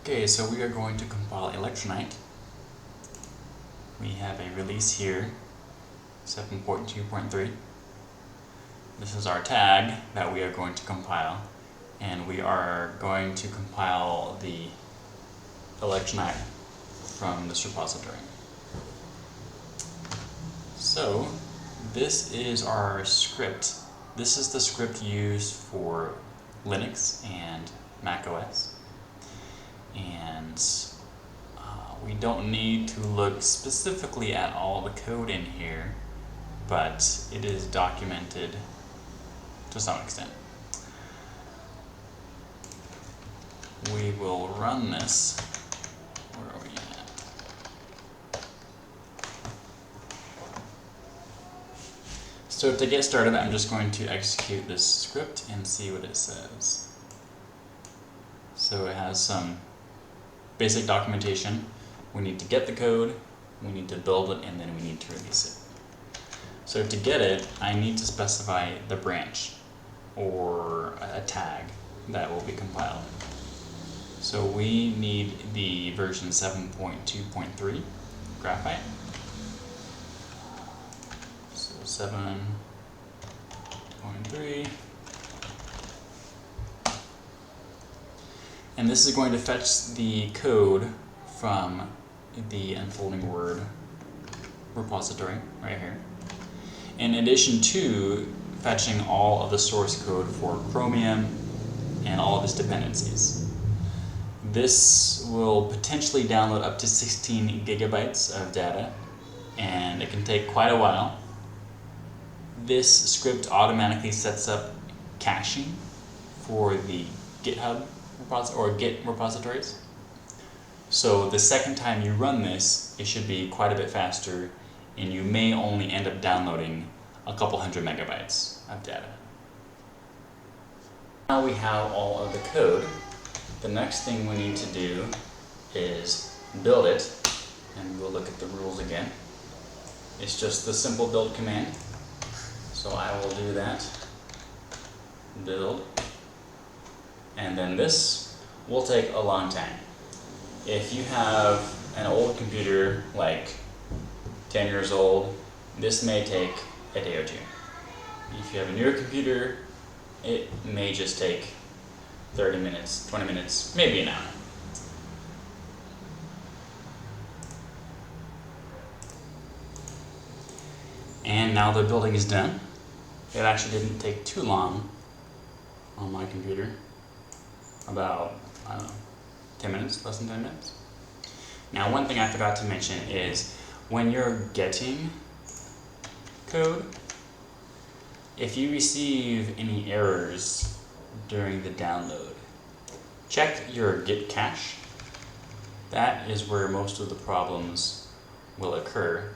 Okay, so we are going to compile Electronite. We have a release here, 7.2.3. This is our tag that we are going to compile, and we are going to compile the Electronite from this repository. So this is our script. This is the script used for Linux and macOS. And we don't need to look specifically at all the code in here, but it is documented to some extent. We will run this. Where are we at? So to get started, I'm just going to execute this script and see what it says. So it has some basic documentation. We need to get the code, we need to build it, and then we need to release it. So to get it, I need to specify the branch or a tag that will be compiled. So we need the version 7.2.3 graphite. So 7.3. And this is going to fetch the code from the unfolding word repository right here, in addition to fetching all of the source code for Chromium and all of its dependencies. This will potentially download up to 16 gigabytes of data, and it can take quite a while. This script automatically sets up caching for the GitHub or Git repositories. So the second time you run this, it should be quite a bit faster, and you may only end up downloading a couple hundred megabytes of data. Now we have all of the code. The next thing we need to do is build it, and we'll look at the rules again. It's just the simple build command. So I will do that. Build. And then this will take a long time. If you have an old computer, like 10 years old, this may take a day or two. If you have a newer computer, it may just take 30 minutes, 20 minutes, maybe an hour. And now the building is done. It actually didn't take too long on my computer. About, I don't know, 10 minutes, less than 10 minutes. Now, one thing I forgot to mention is when you're getting code, if you receive any errors during the download, check your Git cache. That is where most of the problems will occur.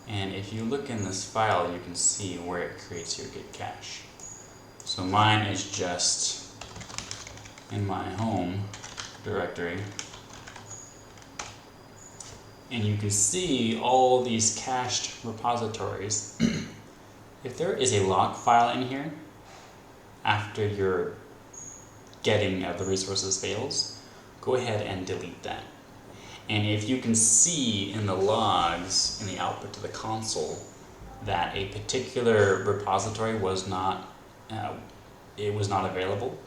And if you look in this file, you can see where it creates your Git cache. So mine is just in my home directory, and you can see all these cached repositories. If there is a log file in here after your getting of the resources fails, go ahead and delete that. And if you can see in the logs in the output to the console that a particular repository was not available,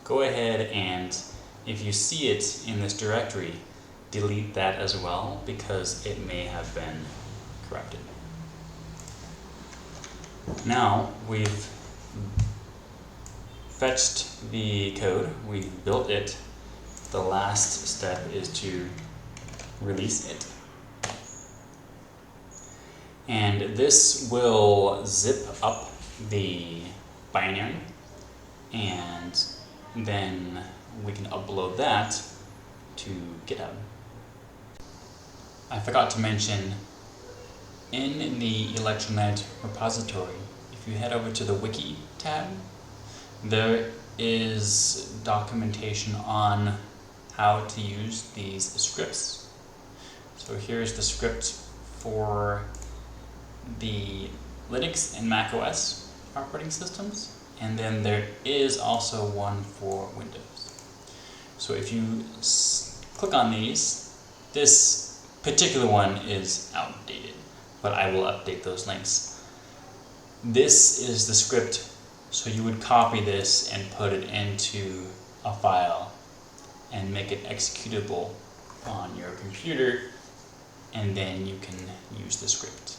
go ahead and, if you see it in this directory, delete that as well, because it may have been corrupted. Now we've fetched the code, we've built it. The last step is to release it. And this will zip up the binary, and then we can upload that to GitHub. I forgot to mention, in the Electronite repository, if you head over to the Wiki tab, there is documentation on how to use these scripts. So here's the script for the Linux and macOS operating systems, and then there is also one for Windows. So if you click on these, this particular one is outdated, but I will update those links. This is the script, so you would copy this and put it into a file and make it executable on your computer, and then you can use the script.